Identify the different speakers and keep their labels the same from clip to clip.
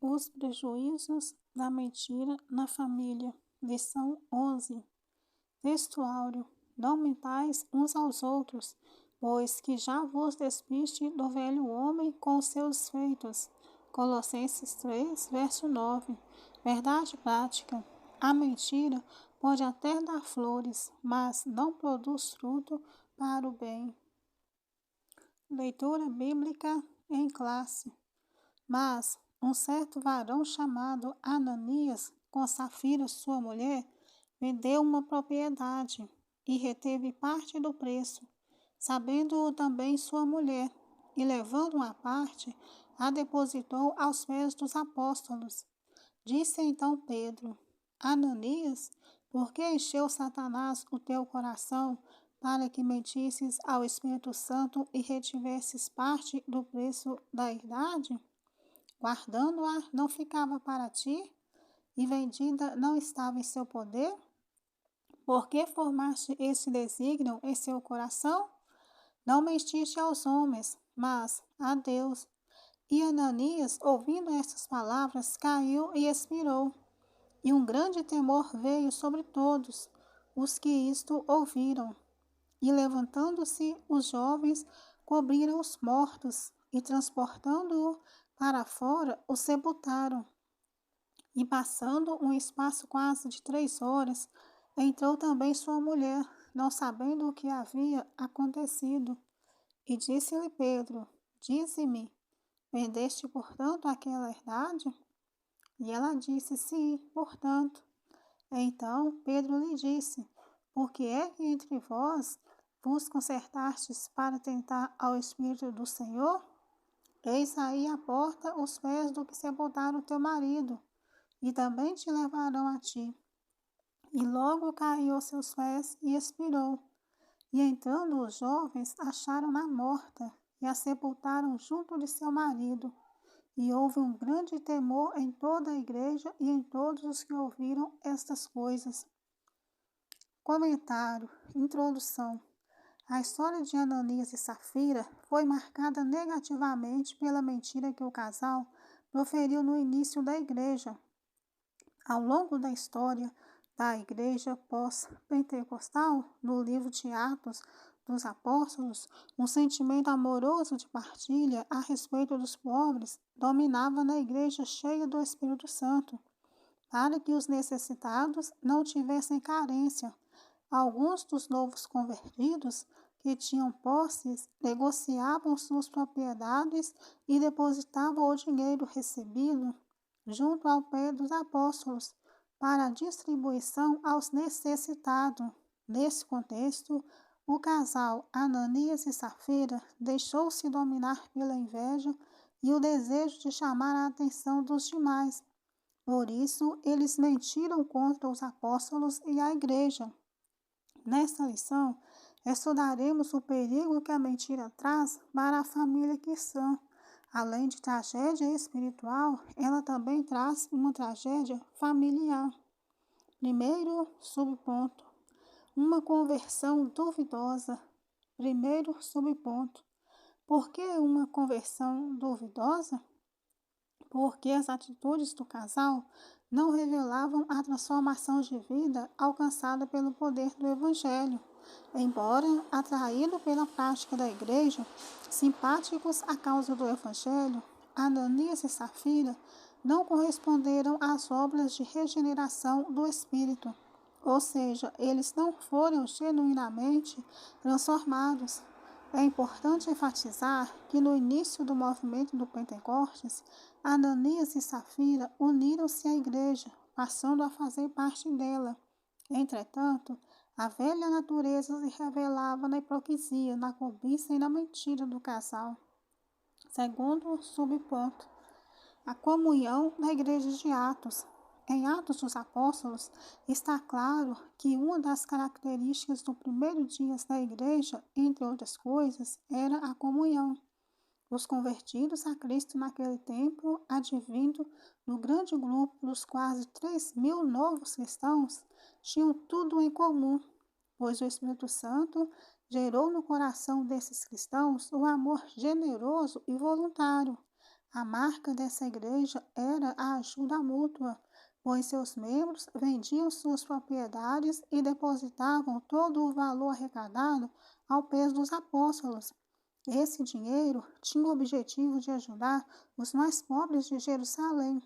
Speaker 1: Os prejuízos da mentira na família. Lição 11. Texto áureo. Não mentais uns aos outros, pois que já vos despiste do velho homem com os seus feitos. Colossenses 3, verso 9. Verdade prática. A mentira pode até dar flores, mas não produz fruto para o bem. Leitura bíblica em classe. Mas um certo varão chamado Ananias, com Safira, sua mulher, vendeu uma propriedade e reteve parte do preço, sabendo-o também sua mulher, e levando uma parte, a depositou aos pés dos apóstolos. Disse então Pedro: Ananias, por que encheu Satanás o teu coração para que mentisses ao Espírito Santo e retivesses parte do preço da herdade? Guardando-a não ficava para ti, e vendida não estava em seu poder? Por que formaste esse desígnio em seu coração? Não mentiste aos homens, mas a Deus. E Ananias, ouvindo estas palavras, caiu e expirou. E um grande temor veio sobre todos os que isto ouviram. E levantando-se os jovens, cobriram os mortos, e transportando-o para fora, o sepultaram. E passando um espaço quase de 3 horas, entrou também sua mulher, não sabendo o que havia acontecido. E disse-lhe Pedro: Dize-me, vendeste, portanto, aquela herdade? E ela disse: Sim, portanto. Então Pedro lhe disse: Por que é que entre vós vos concertastes para tentar ao Espírito do Senhor? Eis aí à porta os pés do que sepultaram teu marido, e também te levarão a ti. E logo caiu aos seus pés e expirou. E entrando os jovens, acharam-na morta, e a sepultaram junto de seu marido. E houve um grande temor em toda a igreja e em todos os que ouviram estas coisas. Comentário. Introdução. A história de Ananias e Safira foi marcada negativamente pela mentira que o casal proferiu no início da igreja. Ao longo da história da igreja pós-pentecostal, no livro de Atos dos Apóstolos, um sentimento amoroso de partilha a respeito dos pobres dominava na igreja cheia do Espírito Santo, para que os necessitados não tivessem carência. Alguns dos novos convertidos que tinham posses negociavam suas propriedades e depositavam o dinheiro recebido junto ao pé dos apóstolos para a distribuição aos necessitados. Nesse contexto, o casal Ananias e Safira deixou-se dominar pela inveja e o desejo de chamar a atenção dos demais. Por isso, eles mentiram contra os apóstolos e a igreja. Nesta lição, estudaremos o perigo que a mentira traz para a família cristã. Além de tragédia espiritual, ela também traz uma tragédia familiar. Primeiro subponto: uma conversão duvidosa. Primeiro subponto: por que uma conversão duvidosa? Porque as atitudes do casal não revelavam a transformação de vida alcançada pelo poder do Evangelho. Embora atraídos pela prática da igreja, simpáticos à causa do Evangelho, Ananias e Safira não corresponderam às obras de regeneração do Espírito, ou seja, eles não foram genuinamente transformados. É importante enfatizar que no início do movimento do Pentecostes, Ananias e Safira uniram-se à igreja, passando a fazer parte dela. Entretanto, a velha natureza se revelava na hipocrisia, na cobiça e na mentira do casal. Segundo subponto: a comunhão da igreja de Atos. Em Atos dos Apóstolos, está claro que uma das características do primeiro dia da igreja, entre outras coisas, era a comunhão. Os convertidos a Cristo naquele tempo, advindo do grande grupo dos quase 3.000 novos cristãos, tinham tudo em comum, pois o Espírito Santo gerou no coração desses cristãos o amor generoso e voluntário, A marca dessa igreja era a ajuda mútua, pois seus membros vendiam suas propriedades e depositavam todo o valor arrecadado ao peso dos apóstolos. Esse dinheiro tinha o objetivo de ajudar os mais pobres de Jerusalém.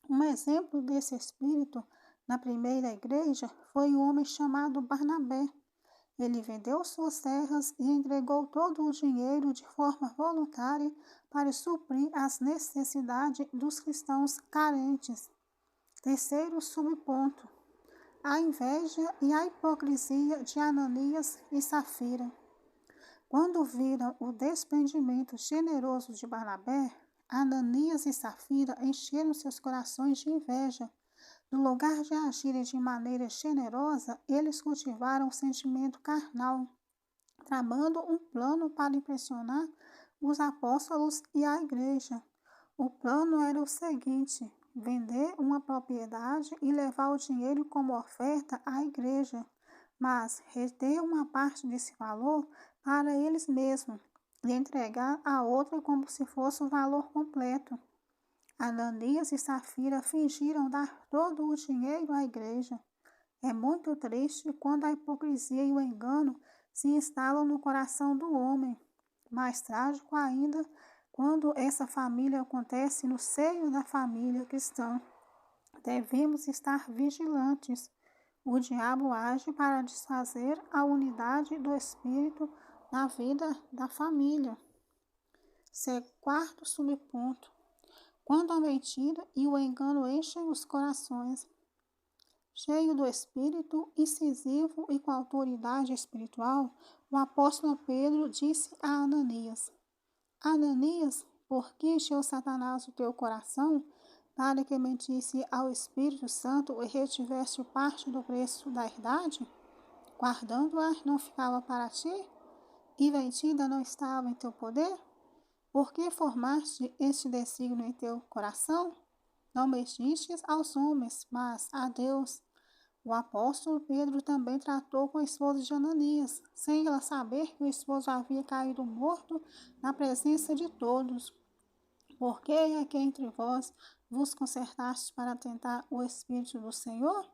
Speaker 1: Um exemplo desse espírito na primeira igreja foi o homem chamado Barnabé. Ele vendeu suas terras e entregou todo o dinheiro de forma voluntária para suprir as necessidades dos cristãos carentes. Terceiro subponto: a inveja e a hipocrisia de Ananias e Safira. Quando viram o desprendimento generoso de Barnabé, Ananias e Safira encheram seus corações de inveja. No lugar de agirem de maneira generosa, eles cultivaram um sentimento carnal, tramando um plano para impressionar os apóstolos e a igreja. O plano era o seguinte: vender uma propriedade e levar o dinheiro como oferta à igreja, mas reter uma parte desse valor para eles mesmos e entregar a outra como se fosse o valor completo. Ananias e Safira fingiram dar todo o dinheiro à igreja. É muito triste quando a hipocrisia e o engano se instalam no coração do homem. Mais trágico ainda quando essa família acontece no seio da família cristã. Devemos estar vigilantes. O diabo age para desfazer a unidade do espírito na vida da família. Quarto subponto: quando a mentira e o engano enchem os corações. Cheio do espírito, incisivo e com autoridade espiritual, o apóstolo Pedro disse a Ananias: Ananias, por que encheu Satanás o teu coração, para que mentisse ao Espírito Santo e retivesse parte do preço da herdade? Guardando-a não ficava para ti? E vendida não estava em teu poder? Por que formaste este desígnio em teu coração? Não mentistes aos homens, mas a Deus. O apóstolo Pedro também tratou com a esposa de Ananias, sem ela saber que o esposo havia caído morto na presença de todos. Por que é que entre vós vos concertastes para tentar o Espírito do Senhor?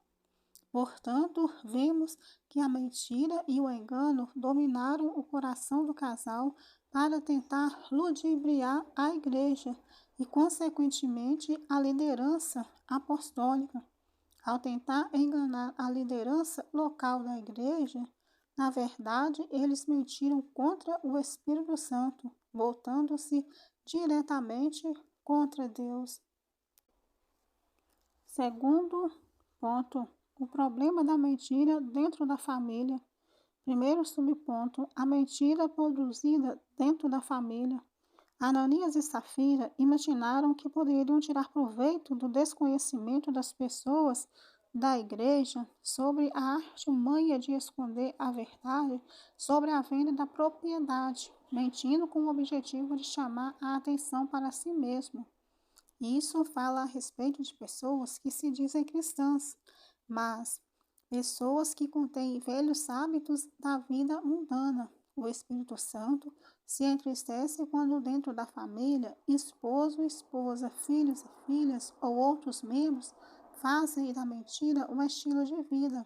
Speaker 1: Portanto, vemos que a mentira e o engano dominaram o coração do casal para tentar ludibriar a igreja e, consequentemente, a liderança apostólica. Ao tentar enganar a liderança local da igreja, na verdade, eles mentiram contra o Espírito Santo, voltando-se diretamente contra Deus. Segundo ponto: o problema da mentira dentro da família. Primeiro subponto: a mentira produzida dentro da família. Ananias e Safira imaginaram que poderiam tirar proveito do desconhecimento das pessoas da igreja sobre a artimanha de esconder a verdade sobre a venda da propriedade, mentindo com o objetivo de chamar a atenção para si mesmo. Isso fala a respeito de pessoas que se dizem cristãs, mas pessoas que contêm velhos hábitos da vida mundana. O Espírito Santo se entristece quando dentro da família, esposo e esposa, filhos e filhas ou outros membros fazem da mentira um estilo de vida.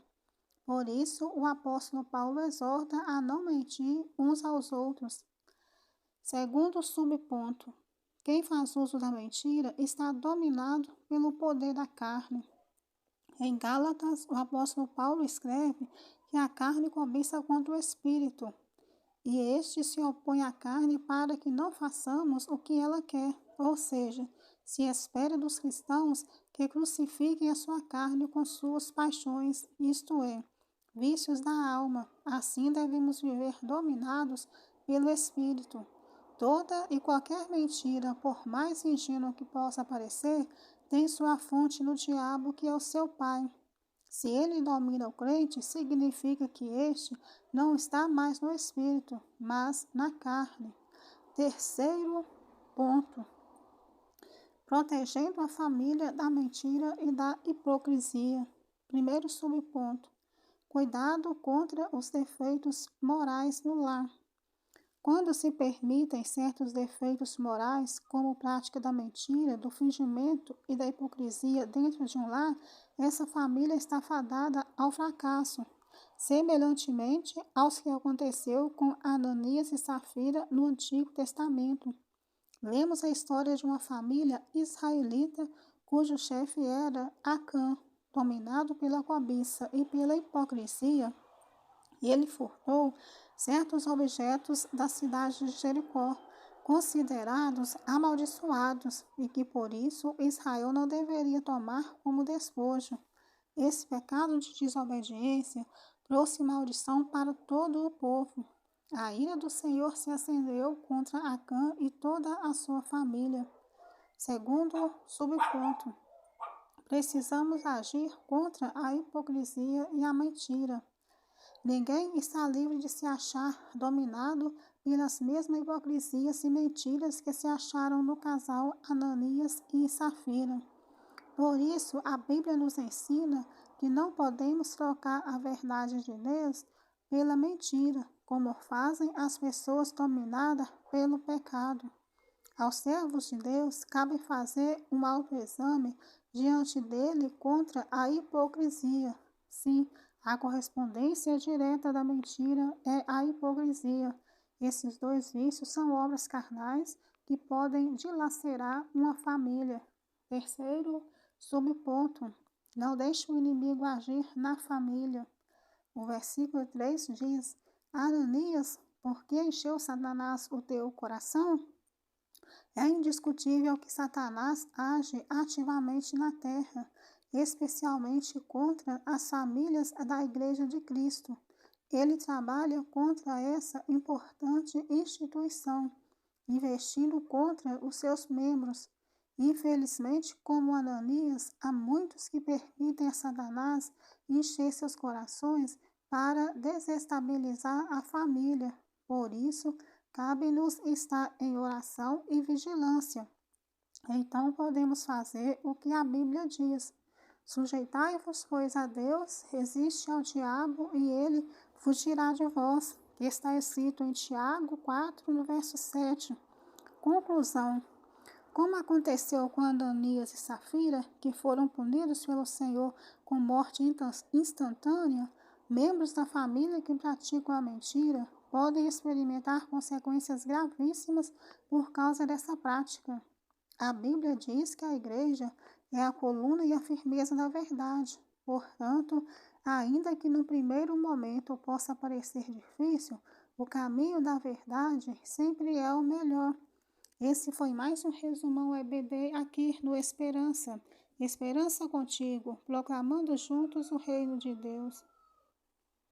Speaker 1: Por isso, o apóstolo Paulo exorta a não mentir uns aos outros. Segundo subponto: quem faz uso da mentira está dominado pelo poder da carne. Em Gálatas, o apóstolo Paulo escreve que a carne cobiça contra o espírito, e este se opõe à carne para que não façamos o que ela quer, ou seja, se espera dos cristãos que crucifiquem a sua carne com suas paixões, isto é, vícios da alma. Assim devemos viver dominados pelo Espírito. Toda e qualquer mentira, por mais ingênua que possa parecer, tem sua fonte no diabo, que é o seu pai. Se ele domina o crente, significa que este não está mais no espírito, mas na carne. Terceiro ponto: protegendo a família da mentira e da hipocrisia. Primeiro subponto: cuidado contra os defeitos morais no lar. Quando se permitem certos defeitos morais, como prática da mentira, do fingimento e da hipocrisia dentro de um lar, essa família está fadada ao fracasso, semelhantemente aos que aconteceu com Ananias e Safira no Antigo Testamento. Lemos a história de uma família israelita cujo chefe era Acã, dominado pela cobiça e pela hipocrisia, e ele furtou certos objetos da cidade de Jericó, considerados amaldiçoados, e que por isso Israel não deveria tomar como despojo. Esse pecado de desobediência trouxe maldição para todo o povo. A ira do Senhor se acendeu contra Acã e toda a sua família. Segundo subponto, precisamos agir contra a hipocrisia e a mentira. Ninguém está livre de se achar dominado pelas mesmas hipocrisias e mentiras que se acharam no casal Ananias e Safira. Por isso, a Bíblia nos ensina que não podemos trocar a verdade de Deus pela mentira, como fazem as pessoas dominadas pelo pecado. Aos servos de Deus cabe fazer um autoexame diante dele contra a hipocrisia. Sim, a correspondência direta da mentira é a hipocrisia. Esses dois vícios são obras carnais que podem dilacerar uma família. Terceiro subponto, não deixe o inimigo agir na família. O versículo 3 diz: Ananias, por que encheu Satanás o teu coração? É indiscutível que Satanás age ativamente na terra, especialmente contra as famílias da Igreja de Cristo. Ele trabalha contra essa importante instituição, investindo contra os seus membros. Infelizmente, como Ananias, há muitos que permitem a Satanás encher seus corações para desestabilizar a família. Por isso, cabe-nos estar em oração e vigilância. Então podemos fazer o que a Bíblia diz: sujeitai-vos, pois, a Deus, resiste ao diabo e ele fugirá de vós. Que está escrito em Tiago 4, no verso 7. Conclusão: como aconteceu com Ananias e Safira, que foram punidos pelo Senhor com morte instantânea, membros da família que praticam a mentira podem experimentar consequências gravíssimas por causa dessa prática. A Bíblia diz que a igreja é a coluna e a firmeza da verdade. Portanto, ainda que no primeiro momento possa parecer difícil, o caminho da verdade sempre é o melhor. Esse foi mais um resumão EBD aqui no Esperança. Esperança contigo, proclamando juntos o reino de Deus.